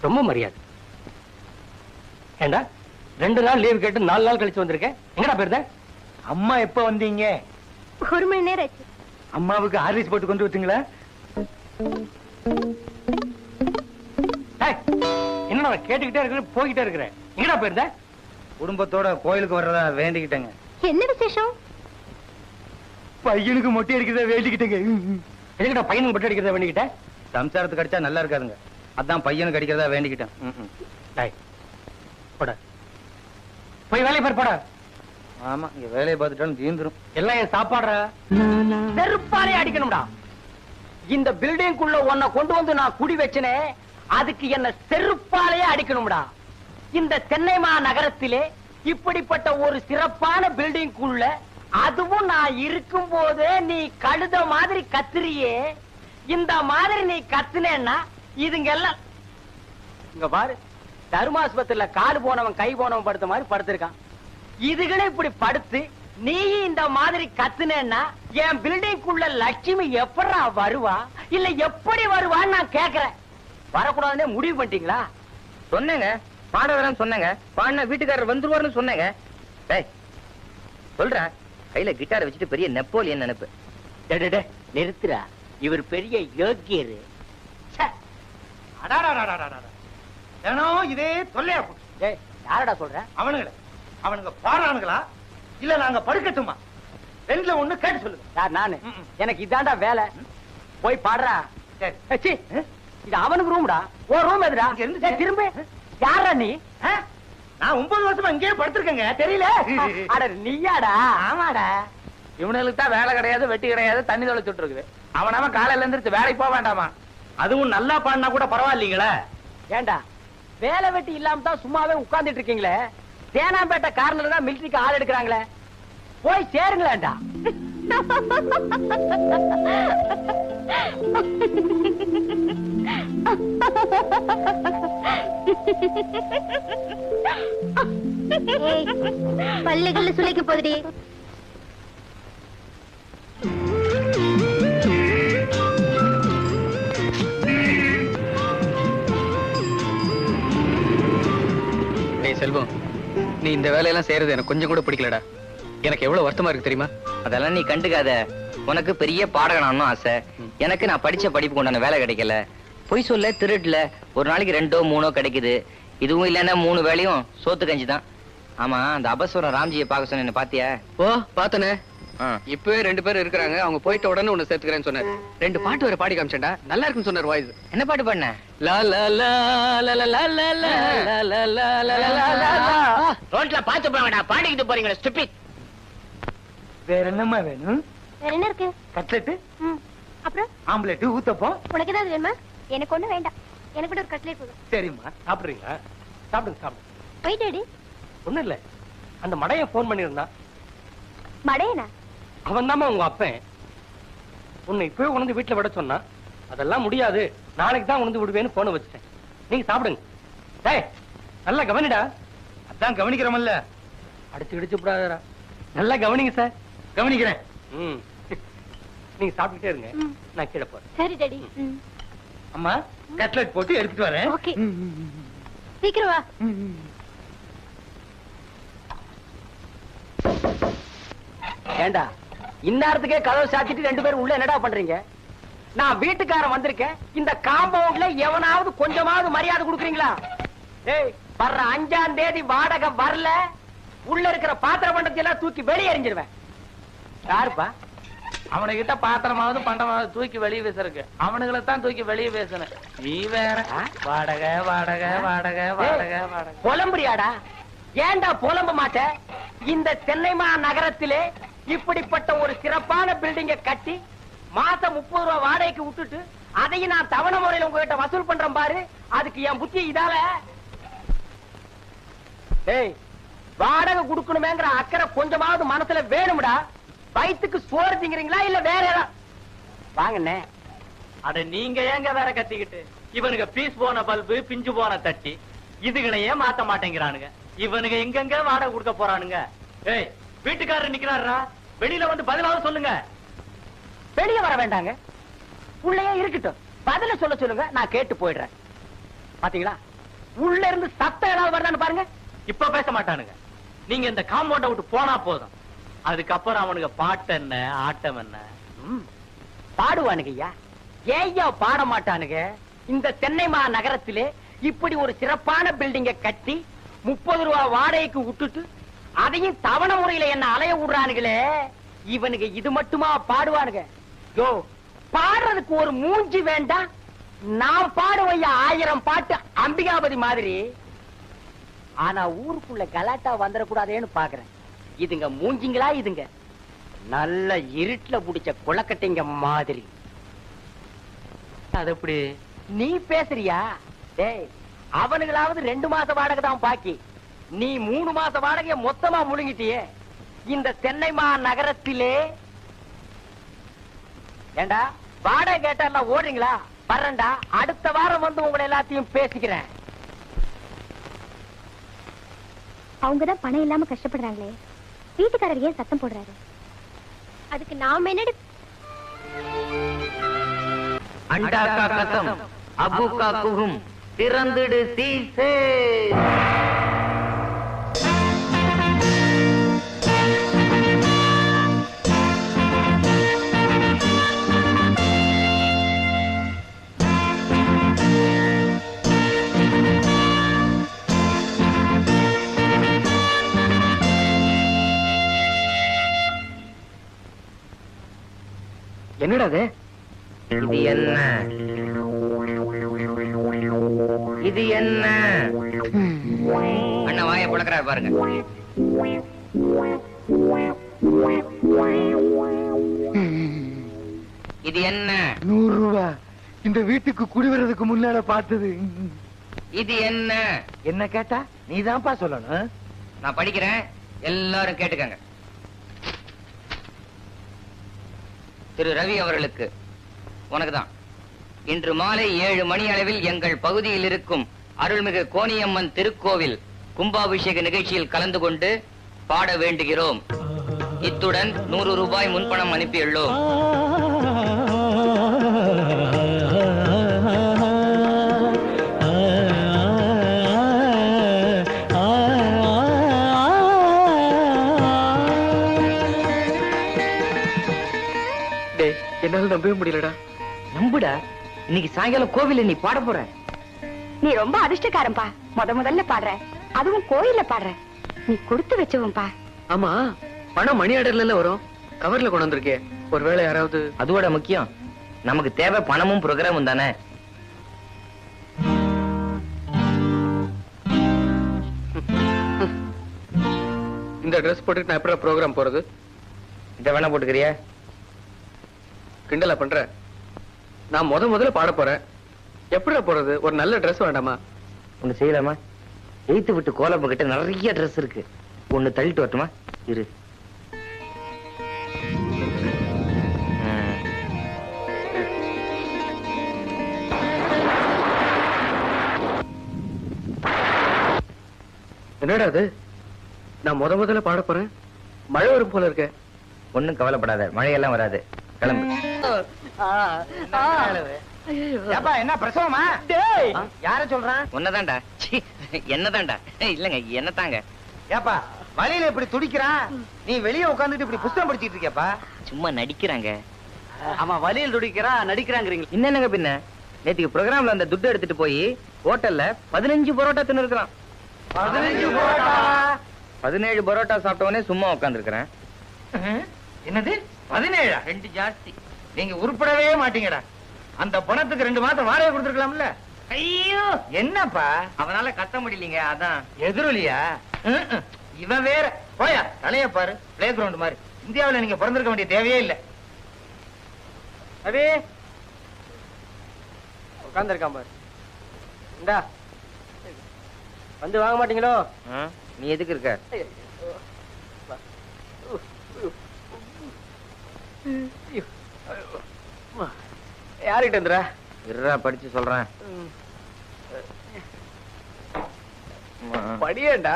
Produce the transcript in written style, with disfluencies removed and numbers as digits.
ரொம்ப மரியாதை. ஏண்டா 2 நாள் லீவ் கேட்டு 4 நாள் கழிச்சு வந்திருக்கேன். எங்கடா போயிருந்த? அம்மா எப்ப வந்தீங்க? 1 மணி நேரம் ஆச்சு. அம்மாவுக்கு ஆர்லிஸ் போட்டு கொண்டு வந்தீங்களா? என்ன கேட்டுக்கிட்டே இருக்கிற, போய்கிட்டே இருக்கிறேன். எங்கடா போயிருந்த? குடும்பத்தோட கோயிலுக்கு வர்றதா வேண்டிக்கிட்டேங்க. என்ன விசேஷம்? பையனுக்கு மொட்டை அடிக்கிறதா வேண்டிக்கிட்டேங்க. எதுக்கிட்ட பையனுக்கு மொட்டை அடிக்கிறதா வேண்டிக்கிட்ட? சம்சாரத்துக்கு அடிச்சா நல்லா இருக்காதுங்க, அதான் பையனுக்கு அடிக்கிறதா வேண்டிக்கிட்டேன். போட போய் வேலையை பாரு. போட. ஆமா, இங்க வேலையை பார்த்துட்டாலும் தீந்துரும். எல்லாம் என் சாப்பாடுற செருப்பாலே அடிக்கணும்டா. இந்த பில்டிங்குள்ள உன்னை கொண்டு வந்து நான் குடி வச்சனே, அதுக்கு என்ன செருப்பாலேயே அடிக்கணும்டா. இந்த சென்னை நகரத்திலே இப்படிப்பட்ட ஒரு சிறப்பான பில்டிங்குள்ள, அதுவும் நான் இருக்கும் போதே நீ கழுத மாதிரி கத்துறியே. இந்த மாதிரி நீ கத்துனேன்னா இதுங்க எல்லாம் இங்க பாரு, தர்மாஸ்பத்திரியில கால் போனவன் கை போனவன் படுத்த மாதிரி படுத்திருக்கான். இதுகளே இப்படி படுத்து நீ இந்த மாதிரி கத்துனேன்னா என் பில்டிங்குள்ள லட்சுமி எப்படா வருவா, இல்ல எப்படி வருவான்னு நான் கேக்குறேன். வரக்கூடாதுன்னே முடிவு பண்ணிட்டீங்களா? சொன்னேங்க, பாட வரேன்னு சொன்னேங்க. பாடின வீட்டுக்காரர் வந்துருவாருன்னு சொன்னேங்க. சொல்ற கையில கிட்டாரை வச்சுட்டு பெரிய நெப்போலியன் நினைப்பு. நிறுத்துறா, இவர் பெரிய யோக்கியரு. இதே தொல்லையா போட்டு. யாரடா சொல்ற? அவனுங்க பாடுறானுங்களா இல்ல நாங்க படுக்கட்டுமா? 2ல 1 கேட்டு சொல்லுங்க. யார்? நானு. எனக்கு இதாண்டா வேலை. போய் பாடுறா. சரி. இது அவனுக்கு ரூம்டா. ஓ ரூம் எதுடா? திரும்ப யாரா நீ? நான் 9 வருஷமா இங்கேயே படுத்திருக்கேங்க, தெரியல? அட நீயாடா? ஆமாடா, இவனுக்கு தான் வேலை கிடையாது, வெட்டி கிடையாது, தண்ணி தொலைச்சுட்டு இருக்குது. அவன் காலையில இருந்து வேலைக்கு போக வேண்டாமா? அதுவும் நல்லா பாடினா கூட பரவாயில்லைங்களே. ஏண்டா வேலை வெட்டி இல்லாம தான் சும்மாவே உட்கார்ந்துட்டு இருக்கீங்களே? தேனாம்பேட்டை கார்னர்ல தான் மிலிட்டரிக்கு ஆள் எடுக்கிறாங்களே, போய் சேருங்களேண்டா. பல்லுகள்ல சுளைக்க போதுடி. செல்வம், நீ இந்த வேலையெல்லாம் செய்யறது எனக்கு கொஞ்சம் கூட பிடிக்கலடா. எனக்கு எவ்வளவு வருத்தமா இருக்கு தெரியுமா? அதெல்லாம் நீ கண்டுக்காத. உனக்கு பெரிய பாடகனானும் ஆசை, எனக்கு நான் படிச்ச படிப்பு கொண்டான வேலை கிடைக்கல. பொய் சொல்ல, திருடல, ஒரு நாளைக்கு 2ஓ 3ஓ கிடைக்குது. இதுவும் இல்லன்னா 3 வேளையும் சோத்து கஞ்சி தான். ஆமா, அந்த அபஸ்வரம் ராம்ஜியை பார்க்க சொன்ன பாத்தியா? ஓ பாத்தனே. இப்பவே 2 பேர் இருக்கிறாங்க, அவங்க போயிட்ட உடனே உன்னை சேர்த்துக்கிறேன்னு சொன்னாரு. 2 பாட்டு வேற பாடி காமிச்சேன்டா, நல்லா இருக்குன்னு சொன்னார். வாய்ஸ் என்ன பாட்டு பண்ண? ரோட்ல பாத்து போங்கடா, பாடிக்கிட்டு போறீங்களா ஸ்டூபிட். வேற என்னம்மா வேணும்? வேற என்ன இருக்கு? கட்லெட், அப்புறம் ஆம்லெட், ஊத்தப்பம். உனக்கு ஏதாவது வேணுமா? எனக்கு ஒண்ணு வேண்டாம், எனக்கு கூட ஒரு கட்லெட் போதும். சரிம்மா. சாப்பிடுறீங்களா? சாப்பிடுங்க சாப்பிடுங்க. போய் டாடி. ஒண்ணும் இல்ல, அந்த மடைய போன் பண்ணிருந்தான். மடையனா? அவன் தாமா உங்க அப்பன். உன்னை இப்பவே உணர்ந்து வீட்டுல விட சொன்னா, அதெல்லாம் முடியாது, நாளைக்கு தான் உணர்ந்து விடுவேன்னு போன வச்சுட்டேன். நீங்க சாப்பிடுங்க. டேய் நல்லா கவனிடா. அதான் கவனிக்கிறோம்ல. அடிச்சு கிடிச்சு விடாதடா. நல்லா கவனிங்க சார். கவனிக்கிறேன். நீங்க சாப்பிட்டுட்டே இருங்க, நான் கீழே போறேன். சரி டாடி. அம்மா, கட்லெட் போட்டு எடுத்துட்டு வரேன். ஓகே, சீக்கிரம் வா. ஏண்டா இந்நேரத்துக்கே கதவை சாத்திட்டு 2 பேரும் உள்ள என்னடா பண்றீங்க? நான் வீட்டுக்காரன் வந்திருக்கேன். இந்த காம்பவுண்ட்ல எவனாவது கொஞ்சமாவது மரியாதை கொடுக்குறீங்களா? ஏய், வர்ற 5ஆம் தேதி வாடகை வரல, உள்ள இருக்கிற பாத்திர பண்டத்தை எல்லாம் தூக்கி வெளியே எறிஞ்சிருவேன். யாருப்பா? அவனுகிட்ட பாத்திரமாவது பண்டமாவது தூக்கி வெளியே வீசருக்கு, அவனுங்களை தான் தூக்கி வெளியே பேசணும். நீ வேற வாடகை வாடகை வாடகை வாடகை வாடகை புலம்புறியாடா? ஏண்டா புலம்ப மாட்ட? இந்த சென்னை நகரத்திலே இப்படிப்பட்ட ஒரு சிறப்பான பில்டிங்கை கட்டி மாசம் 30 ரூபாய் வாடகைக்கு விட்டுட்டு அதையும் நான் தவணை முறையில் உங்ககிட்ட வசூல் பண்றேன் பாரு. அதுக்கு என் புத்தி இதால. ஏய், வாடகை கொடுக்கணுமேங்கிற அக்கறை கொஞ்சமாவது மனசுல வேணும்டா. வயிற்றுக்கு சோறு திங்கிறீங்களா இல்ல வேற ஏதாவது? வாங்கண்ணே. அட நீங்க ஏங்க வேற கத்திக்கிட்டு? இவனுக்கு பீஸ் போன பல்பு, பிஞ்சு போன தட்டி, இதுகளையே மாத்த மாட்டேங்கிறானுங்க. இவனுங்க எங்கெங்க வாடகை கொடுக்க போறானுங்க? ஏய், வீட்டுக்காரர் நிக்கிறாரா, வெளியில வந்து பதிலாவது சொல்லுங்க. வெளியே வர வேண்டாங்க, உள்ளேயே இருக்கட்டும். பதில சொல்ல சொல்லுங்க, நான் கேட்டு போயிடுறேன். பாத்தீங்களா, உள்ள இருந்து சத்தம் ஏதாவது வருதான்னு பாருங்க. இப்ப பேச மாட்டானுங்க. நீங்க இந்த காம்பவுண்ட விட்டு போனா போதும். அதுக்கப்புறம் அவனுக்கு பாட்டு என்ன ஆட்டம் என்ன. பாடுவானுங்க ஐயா. ஏய்யா பாட மாட்டானுங்க? இந்த தென்னை நகரத்திலே இப்படி ஒரு சிறப்பான பில்டிங்க கட்டி 30 ரூபாய் வாடகைக்கு விட்டுட்டு அதையும் தவணை முறையில என்ன அலைய விடுறானுங்களே, இவனுக்கு இது மட்டுமா பாடுவானுங்க? யோ, பாடுறதுக்கு ஒரு மூஞ்சி வேண்டாம்? நான் பாடுவையா 1000 பாட்டு அம்பிகாபதி மாதிரி. ஆனா ஊருக்குள்ள கலாட்டா வந்துடக்கூடாதேன்னு பாக்குறேன். இதுங்க மூஞ்சிங்களா? இதுங்க நல்ல இருட்டுல புடிச்ச குளக்கட்டைங்க மாதிரி. அது எப்படி? நீ பேசுறியா? டேய், அவனுங்களாவது 2 மாச வாடகை தான் பாக்கி. நீ 3 மாச வாடகைய மொத்தமா முழுங்கிட்டியே. இந்த தென்னை நகரத்திலே ஏண்டா வாடகை கேட்டா எல்லாம் ஓடுறீங்களா? வரேன்டா, அடுத்த வாரம் வந்து உங்களை எல்லாத்தையும் பேசிக்கிறேன். அவங்கதான் பணம் இல்லாம கஷ்டப்படுறாங்களே, வீட்டுக்காரர் ஏன் சத்தம் போடுறாரு? அதுக்கு நாம என்னடி? அண்டா கா கசம் அபு கா குஹும் திறந்துடு சீசே. என்னடா அது? இது என்ன? இது என்ன? அண்ணா வாயை புழக்கிறாரு பாருங்க. இது என்ன? 100 ரூபாய். இந்த வீட்டுக்கு குடி வர்றதுக்கு முன்னால பார்த்தது. இது என்ன? என்ன கேட்டா நீதான்ப்பா சொல்லணும். நான் படிக்கிறேன், எல்லாரும் கேட்டுக்கங்க. திரு ரவி அவர்களுக்கு உனக்குதான். இன்று மாலை 7 மணி அளவில் எங்கள் பகுதியில் இருக்கும் அருள்மிகு கோணியம்மன் திருக்கோவில் கும்பாபிஷேக நிகழ்ச்சியில் கலந்து கொண்டு பாட வேண்டுகிறோம். இத்துடன் 100 ரூபாய் முன்பணம் அனுப்பியுள்ளோம். என்னால நம்பவே முடியலடா. நம்புடா, இன்னைக்கு சாயங்காலம் கோவில்ல நீ பாட போற. நீ ரொம்ப அதிர்ஷ்டக்காரன்பா. முதல்ல பாடுற, அதுவும் கோயில்ல பாடுற. நீ கொடுத்து வச்சவன்பா. ஆமா, பணம் மணி ஆர்டர்ல வரும், கவர்ல கொண்டு வந்திருக்கே. ஒருவேளை யாராவது. அதோட முக்கியம் நமக்கு தேவை பணமும் ப்ரோக்ராமும் தானே. இந்த ட்ரெஸ் போட்டுட்டு நான் எப்படி ப்ரோக்ராம் போறது? இத வேணா போட்டுக்கிறியா? கிண்டலா பண்ற? நான் முதல்ல பாட போறேன். எப்படி போறது? ஒரு நல்ல ட்ரெஸ் வேண்டாமா? ஒண்ணு செய்யலாமா? எய்த்து விட்டு கோலப்ப கிட்ட நிறைய ட்ரெஸ் இருக்கு. ஒண்ணு தள்ளிட்டு வரட்டுமா? இரு. என்னடா அது? நான் முதல்ல பாட போறேன். மழை வரும் போல இருக்க. ஒண்ணும் கவலைப்படாத, மழையெல்லாம் வராது. கிளம்பு. ஏப்பா, என்ன பிரசவமா? யார சொல்றான்? ஒன்னதான்டா. என்னதான்டா? இல்லங்க, என்னதாங்க. ஏப்பா, வழியில இப்படி துடிக்கிறான், நீ வெளியே உட்கார்ந்துட்டு இப்படி புத்தகம் படிச்சிட்டு இருக்கியாப்பா? சும்மா நடிக்கிறாங்க. அவன் வலியில் துடிக்கிறான், நடிக்கிறாங்க. என்னங்க பின்ன? நேத்துக்கு ப்ரோக்ராம்ல அந்த துட்டு எடுத்துட்டு போய் ஹோட்டல்ல 15 பரோட்டா தின்னு இருக்கிறான். 15 பரோட்டா? 17 பரோட்டா சாப்பிட்டவனே சும்மா உட்கார்ந்துருக்கிறேன். என்னது 17? 2 ஜாஸ்தி. நீங்க உருப்படவே மாட்டீங்கடா. அந்த பணத்துக்கு 2 மாசம் வாடகை கொடுத்துருக்கலாம்ல. ஐயோ, என்னப்பா அவனால கத்த முடியலீங்க, அதான். எதிரொலியா? இவன் வேற. போயா, தலைய பாரு, பிளே கிரவுண்ட் மாதிரி. இந்தியாவுல நீங்க பிறந்திருக்க வேண்டிய தேவையே இல்ல. அபி உட்கார்ந்திருக்கான் பாரு. இந்தா வந்து வாங்க மாட்டீங்களோ? நீ எதுக்கு இருக்க? யாருகிட்ட இருந்துற? இருடா, படிச்சு சொல்றேன். படியேண்டா.